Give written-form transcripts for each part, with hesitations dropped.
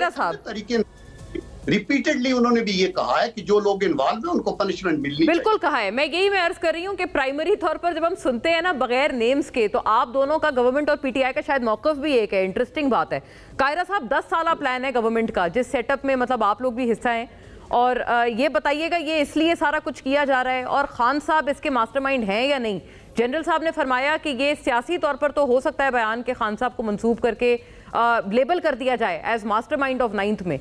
कायरा साहब तरीके रिपीटेडली उन्होंने भी ये कहा है कि जो लोग इन्वॉल्व हैं उनको पनिशमेंट मिलनी चाहिए। बिल्कुल कहा है। मैं अर्ज कर रही हूँ कि प्राइमरी तौर पर जब हम सुनते हैं ना बगैर नेम्स के, तो आप दोनों का गवर्नमेंट और पीटीआई का शायद मौकफ भी एक है। इंटरेस्टिंग बात है। कायरा साहब, 10 साल प्लान है गवर्नमेंट का, जिस सेटअप में मतलब आप लोग भी हिस्सा हैं, और ये बताइएगा ये इसलिए सारा कुछ किया जा रहा है, और खान साहब इसके मास्टरमाइंड हैं या नहीं? जनरल साहब ने फरमाया कि ये सियासी तौर पर तो हो सकता है बयान के खान साहब को मंसूब करके लेबल कर दिया जाए एज मास्टरमाइंड ऑफ 9th में,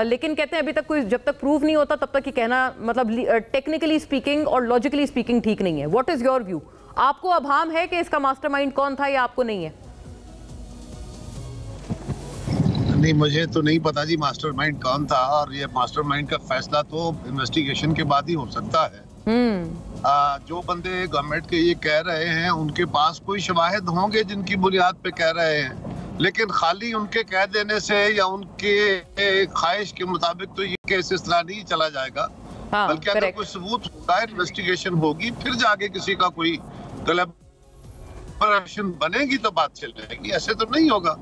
लेकिन कहते हैं अभी तक कोई जब तक प्रूव नहीं होता तब तक ये कहना मतलब टेक्निकली स्पीकिंग और लॉजिकली स्पीकिंग ठीक नहीं है। What is your view? आपको अभाम है कि इसका मास्टरमाइंड कौन था या आपको नहीं है? नहीं, मुझे तो नहीं पता जी मास्टरमाइंड कौन था, और ये मास्टरमाइंड का फैसला तो इन्वेस्टिगेशन के बाद ही हो सकता है। जो बंदे गवर्नमेंट के ये कह रहे हैं उनके पास कोई शवाहिद होंगे जिनकी बुनियाद पे कह रहे हैं, लेकिन खाली उनके कह देने से या उनके ख्वाहिश के मुताबिक तो ये केस इस तरह नहीं चला जाएगा। बल्कि अगर कोई सबूत होगा, इन्वेस्टिगेशन होगी, फिर जाके किसी का कोई कोलैबोरेशन बनेगी तो बात चल जाएगी, ऐसे तो नहीं होगा।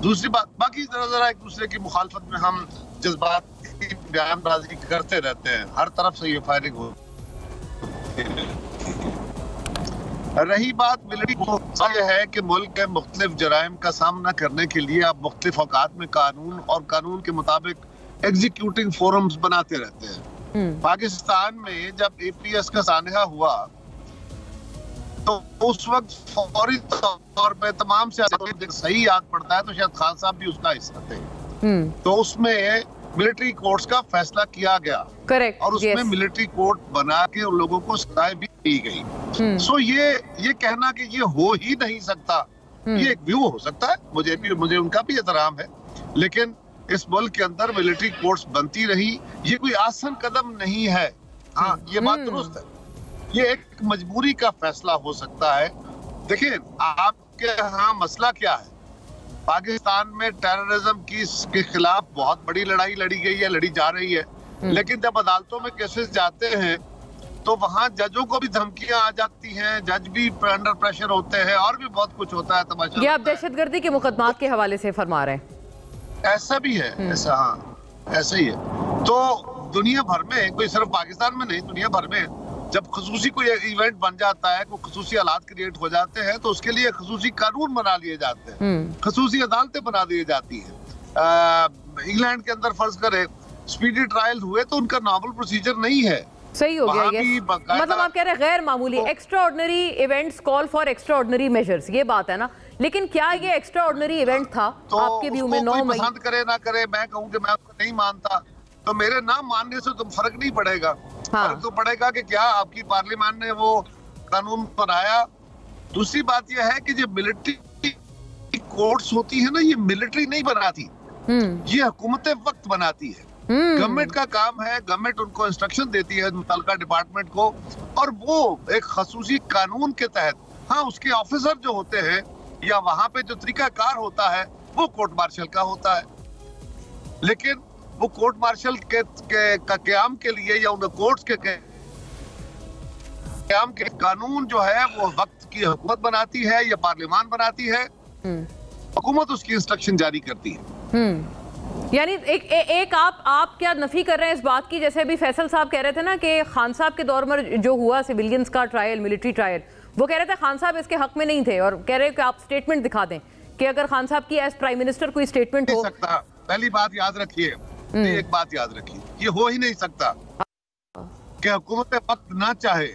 दूसरी बात, बाकी जरा एक दूसरे की मुखालफत में हम जज्बात की बयानबाजी करते रहते हैं, हर तरफ से ये फायरिंग हो रही। बात मिलिट्री को यह है कि मुल्क के मुख्तलिफ जराइम का सामना करने के लिए आप मुख्तलिफ औकात में कानून और कानून के मुताबिक एग्जीक्यूटिंग फोरम्स बनाते रहते हैं। पाकिस्तान में जब APS का सानहा हुआ तो उस वक्त फौरी तौर पे तमाम से सही याद पड़ता है तो शायद खान साहब भी उसका हिस्सा थे, तो उसमें मिलिट्री कोर्ट्स का फैसला किया गया। करेक्ट। और उसमें मिलिट्री कोर्ट बना के उन लोगों को सजाएं भी दी गई। सो ये कहना कि ये हो ही नहीं सकता, ये एक व्यू हो सकता है, मुझे उनका भी एहतराम है, लेकिन इस मुल्क के अंदर मिलिट्री कोर्ट्स बनती रही, ये कोई आसान कदम नहीं है। हाँ, ये बात दुरुस्त है, ये एक मजबूरी का फैसला हो सकता है। देखिए, आपके यहाँ मसला क्या है, पाकिस्तान में टेररिज्म के खिलाफ बहुत बड़ी लड़ाई लड़ी गई है, लड़ी जा रही है, लेकिन जब अदालतों में केसेस जाते हैं तो वहाँ जजों को भी धमकियां आ जाती हैं, जज भी अंडर प्रेशर होते हैं, और भी बहुत कुछ होता है, तमाशा। ये आप दहशतगर्दी के मुकदमात के हवाले से फरमा रहे हैं? ऐसा भी है, ऐसा, हाँ, ऐसा ही है। तो दुनिया भर में, कोई सिर्फ पाकिस्तान में नहीं, दुनिया भर में जब खसूसी कोई इवेंट बन जाता है, कोई खसूसी हालात क्रिएट हो जाते हैं, तो उसके लिए खसूसी कानून बना लिए जाते हैं, खसूसी अदालतें बना दी जाती हैं। इंग्लैंड के अंदर फर्ज करें स्पीडी ट्रायल हुए तो उनका नॉर्मल प्रोसीजर नहीं है, सही हो गया ये। मतलब आप कह रहे हैं गैर मामूली extraordinary events call for extraordinary measures, ये बात है ना। लेकिन क्या ये एक्स्ट्राऑर्डिनरी इवेंट था तो आपके व्यू में? 9 मई पसंद करे ना करे, मैं कहूँ कि मैं उसको नहीं मानता, तो मेरे ना मानने से तो फर्क नहीं पड़ेगा। फर्क तो पड़ेगा कि क्या आपकी पार्लियामेंट ने वो कानून बनाया। दूसरी बात यह है कि जो मिलिट्री कोर्ट्स होती है ना, ये मिलिट्री नहीं बनाती, ये हुकूमत वक्त बनाती है। गवर्नमेंट का काम है, गवर्नमेंट उनको इंस्ट्रक्शन देती है मुतल्लिका डिपार्टमेंट को, और वो एक खसूसी कानून के तहत, हाँ, उसके ऑफिसर जो होते हैं या वहां पे जो तरीकाकार होता है वो कोर्ट मार्शल का होता है, लेकिन वो कोर्ट मार्शल के क़याम के लिए या उन कोर्ट्स के क़याम के कानून जो है वो वक्त की हुकूमत बनाती है या पार्लियामान बनाती है, हुकूमत उसकी इंस्ट्रक्शन जारी करती है। यानी एक आप क्या नफी कर रहे हैं इस बात की, जैसे अभी फैसल साहब कह रहे थे ना कि खान साहब के दौर में जो हुआ सिविलियंस का ट्रायल, मिलिट्री ट्रायल, वो कह रहे थे खान साहब इसके हक में नहीं थे, और कह रहे हैं कि आप स्टेटमेंट दिखा दें कि अगर खान साहब की एज प्राइम मिनिस्टर कोई स्टेटमेंट हो सकता। पहली बात याद रखिए, एक बात याद रखिए, ये हो ही नहीं सकता कि हुकूमत वक्त ना चाहे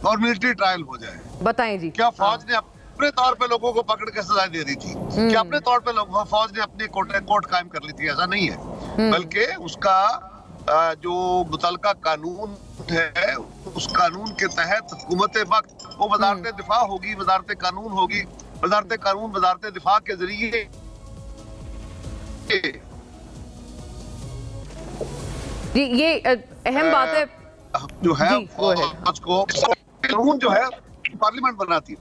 और मिलिट्री ट्रायल हो जाए। बताएं जी। क्या फौज ने अपने तौर पे लोगों को पकड़ के सजा दे दी थी? क्या अपने तौर पे फौज ने अपने कोर्ट कायम कर ली थी? ऐसा नहीं है, बल्कि उसका जो मुतल्लिका कानून है, उस कानून के तहत हुकूमत वक्त वो वजारत दिफा होगी, वजारत कानून होगी, वजारत कानून वजारत दिफा के जरिए जी, ये अहम बात है जो है, फौज को कानून जो है पार्लियामेंट बनाती है,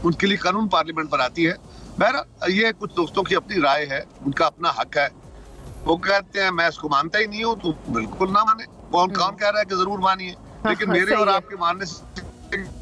उनके लिए कानून पार्लियामेंट बनाती है। बहरहाल ये कुछ दोस्तों की अपनी राय है, उनका अपना हक है, वो कहते हैं मैं इसको मानता ही नहीं हूँ, तो बिल्कुल ना माने। कौन कह रहा है कि जरूर मानिए, लेकिन मेरे और आपके मानने से